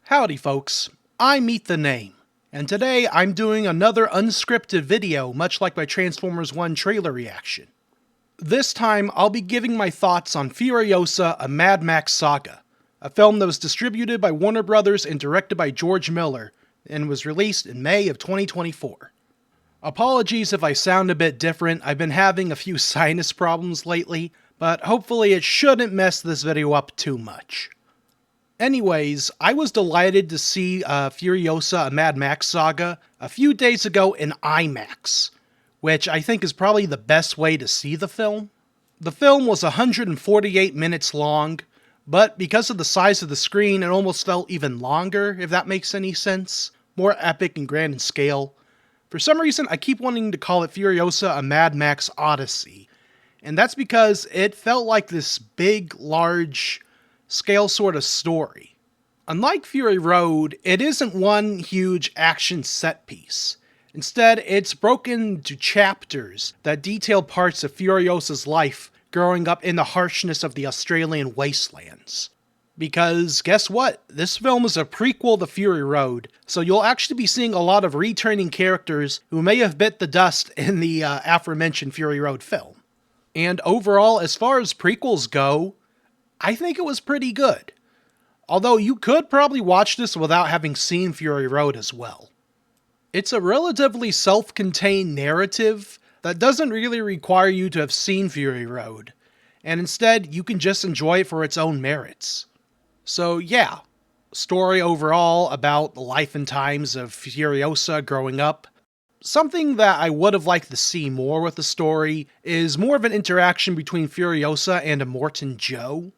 Howdy folks, I Meet the Name, and today I'm doing another unscripted video much like my Transformers 1 trailer reaction. This time I'll be giving my thoughts on Furiosa, a Mad Max Saga, a film that was distributed by Warner Brothers and directed by George Miller, and was released in May of 2024. Apologies if I sound a bit different, I've been having a few sinus problems lately, but hopefully it shouldn't mess this video up too much. Anyways, I was delighted to see Furiosa, a Mad Max Saga a few days ago in IMAX, which I think is probably the best way to see the film. The film was 148 minutes long, but because of the size of the screen, it almost felt even longer, if that makes any sense. More epic and grand in scale. For some reason, I keep wanting to call it Furiosa, a Mad Max Odyssey, and that's because it felt like this big, large scale sort of story. Unlike Fury Road, it isn't one huge action set piece. Instead, it's broken into chapters that detail parts of Furiosa's life growing up in the harshness of the Australian wastelands. Because guess what? This film is a prequel to Fury Road, so you'll actually be seeing a lot of returning characters who may have bit the dust in the aforementioned Fury Road film. And overall, as far as prequels go, I think it was pretty good. Although you could probably watch this without having seen Fury Road as well. It's a relatively self-contained narrative that doesn't really require you to have seen Fury Road, and instead you can just enjoy it for its own merits. So yeah, story overall about the life and times of Furiosa growing up. Something that I would have liked to see more with the story is more of an interaction between Furiosa and Immortan Joe.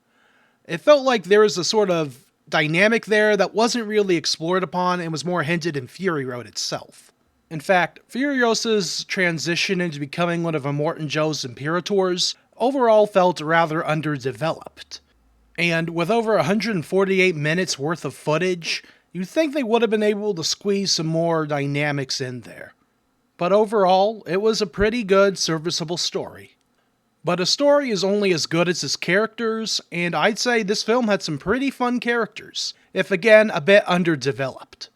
It felt like there was a sort of dynamic there that wasn't really explored upon and was more hinted in Fury Road itself. In fact, Furiosa's transition into becoming one of Immortan Joe's Imperators overall felt rather underdeveloped. And with over 148 minutes worth of footage, you'd think they would have been able to squeeze some more dynamics in there. But overall, it was a pretty good, serviceable story. But a story is only as good as its characters, and I'd say this film had some pretty fun characters, if again a bit underdeveloped.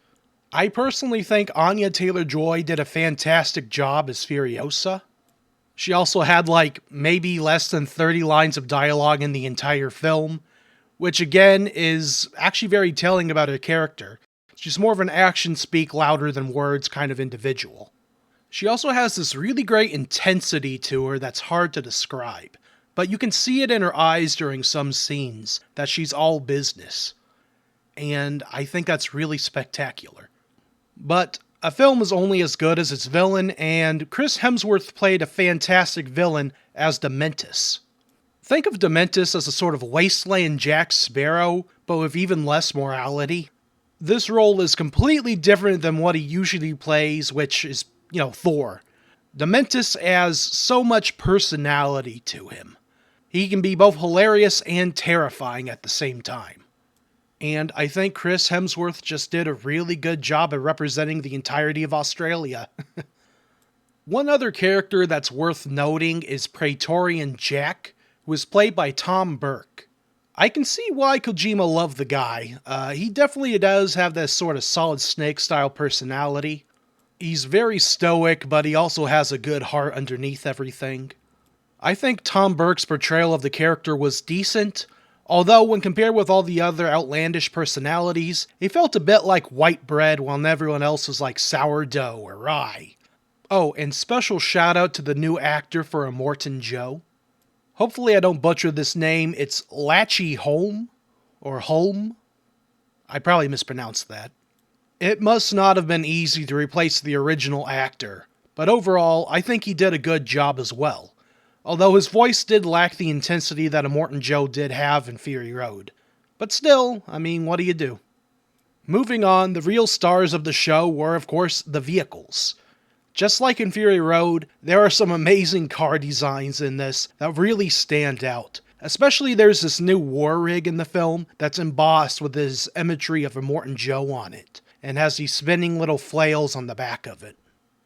I personally think Anya Taylor-Joy did a fantastic job as Furiosa. She also had maybe less than 30 lines of dialogue in the entire film, which again is actually very telling about her character. She's more of an action speak louder than words kind of individual. She also has this really great intensity to her that's hard to describe, but you can see it in her eyes during some scenes that she's all business. And I think that's really spectacular. But a film is only as good as its villain, and Chris Hemsworth played a fantastic villain as Dementus. Think of Dementus as a sort of wasteland Jack Sparrow, but with even less morality. This role is completely different than what he usually plays, which is Thor. Dementus has so much personality to him. He can be both hilarious and terrifying at the same time. And I think Chris Hemsworth just did a really good job at representing the entirety of Australia. One other character that's worth noting is Praetorian Jack, who is played by Tom Burke. I can see why Kojima loved the guy. He definitely does have this sort of Solid Snake style personality. He's very stoic, but he also has a good heart underneath everything. I think Tom Burke's portrayal of the character was decent, although when compared with all the other outlandish personalities, he felt a bit like white bread while everyone else was like sourdough or rye. Oh, and special shout out to the new actor for Immortan Joe. Hopefully I don't butcher this name, it's Latchy Holm, or Holm. I probably mispronounced that. It must not have been easy to replace the original actor, but overall, I think he did a good job as well. Although his voice did lack the intensity that Immortan Joe did have in Fury Road. But still, what do you do? Moving on, the real stars of the show were, of course, the vehicles. Just like in Fury Road, there are some amazing car designs in this that really stand out. Especially there's this new war rig in the film that's embossed with this imagery of Immortan Joe on it, and has these spinning little flails on the back of it.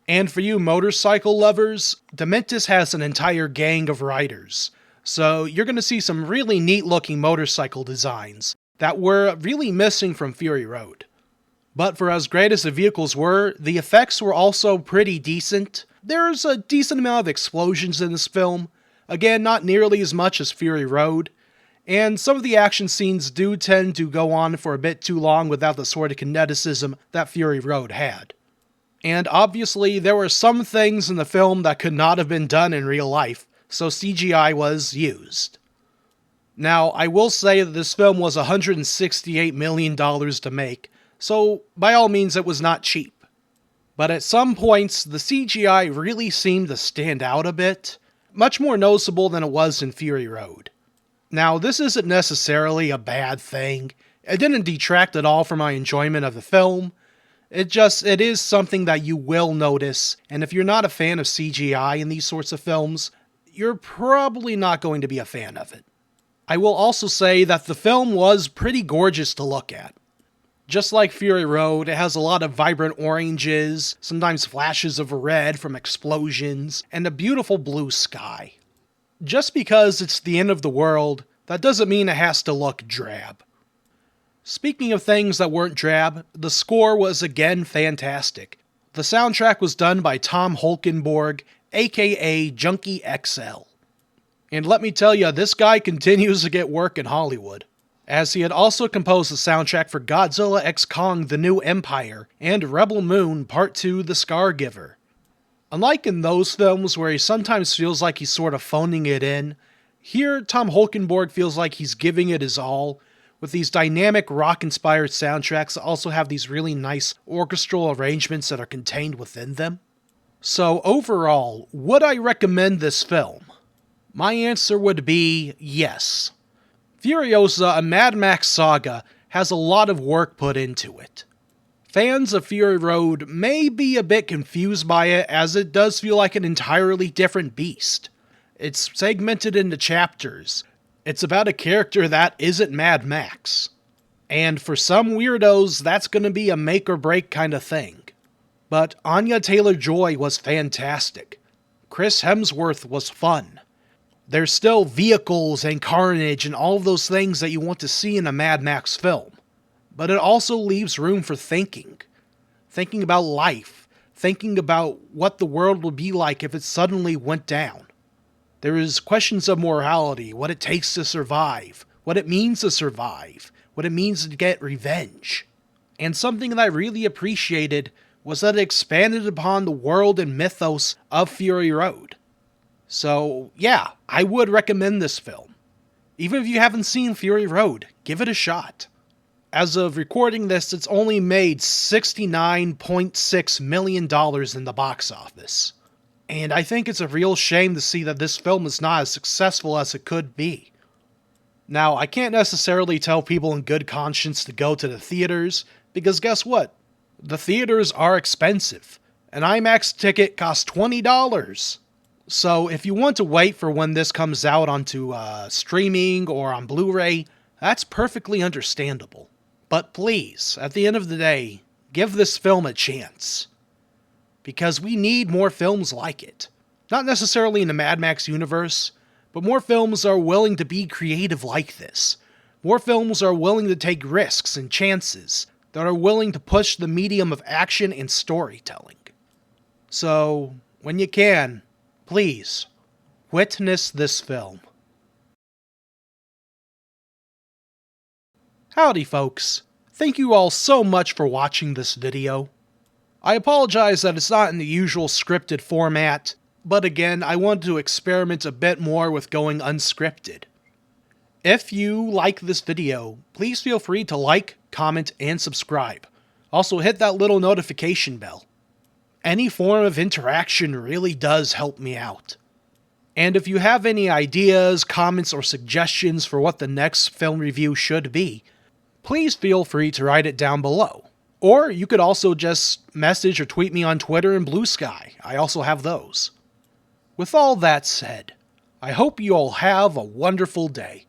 And for you motorcycle lovers, Dementus has an entire gang of riders, so you're going to see some really neat looking motorcycle designs, that were really missing from Fury Road. But for as great as the vehicles were, the effects were also pretty decent. There's a decent amount of explosions in this film, again not nearly as much as Fury Road, and some of the action scenes do tend to go on for a bit too long without the sort of kineticism that Fury Road had. And obviously there were some things in the film that could not have been done in real life, so CGI was used. Now, I will say that this film was $168 million to make, so by all means it was not cheap. But at some points, the CGI really seemed to stand out a bit, much more noticeable than it was in Fury Road. Now, this isn't necessarily a bad thing. It didn't detract at all from my enjoyment of the film. It is something that you will notice, and if you're not a fan of CGI in these sorts of films, you're probably not going to be a fan of it. I will also say that the film was pretty gorgeous to look at. Just like Fury Road, it has a lot of vibrant oranges, sometimes flashes of red from explosions, and a beautiful blue sky. Just because it's the end of the world, that doesn't mean it has to look drab. Speaking of things that weren't drab, the score was again fantastic. The soundtrack was done by Tom Holkenborg, aka Junkie XL. And let me tell you, this guy continues to get work in Hollywood, as he had also composed the soundtrack for Godzilla x Kong: The New Empire and Rebel Moon Part 2: The Scargiver. Unlike in those films where he sometimes feels like he's sort of phoning it in, here Tom Holkenborg feels like he's giving it his all, with these dynamic rock-inspired soundtracks that also have these really nice orchestral arrangements that are contained within them. So overall, would I recommend this film? My answer would be yes. Furiosa, a Mad Max saga, has a lot of work put into it. Fans of Fury Road may be a bit confused by it, as it does feel like an entirely different beast. It's segmented into chapters. It's about a character that isn't Mad Max. And for some weirdos, that's going to be a make or break kind of thing. But Anya Taylor-Joy was fantastic. Chris Hemsworth was fun. There's still vehicles and carnage and all of those things that you want to see in a Mad Max film. But it also leaves room for thinking. Thinking about life. Thinking about what the world would be like if it suddenly went down. There is questions of morality, what it takes to survive, what it means to survive, what it means to get revenge. And something that I really appreciated was that it expanded upon the world and mythos of Fury Road. So, yeah, I would recommend this film. Even if you haven't seen Fury Road, give it a shot. As of recording this, it's only made $69.6 million in the box office. And I think it's a real shame to see that this film is not as successful as it could be. Now, I can't necessarily tell people in good conscience to go to the theaters, because guess what? The theaters are expensive. An IMAX ticket costs $20. So if you want to wait for when this comes out onto streaming or on Blu-ray, that's perfectly understandable. But please, at the end of the day, give this film a chance. Because we need more films like it. Not necessarily in the Mad Max universe, but more films are willing to be creative like this. More films are willing to take risks and chances, that are willing to push the medium of action and storytelling. So, when you can, please, witness this film. Howdy folks, thank you all so much for watching this video. I apologize that it's not in the usual scripted format, but again, I wanted to experiment a bit more with going unscripted. If you like this video, please feel free to like, comment, and subscribe. Also hit that little notification bell. Any form of interaction really does help me out. And if you have any ideas, comments, or suggestions for what the next film review should be, please feel free to write it down below. Or you could also just message or tweet me on Twitter and Bluesky. I also have those. With all that said, I hope you all have a wonderful day.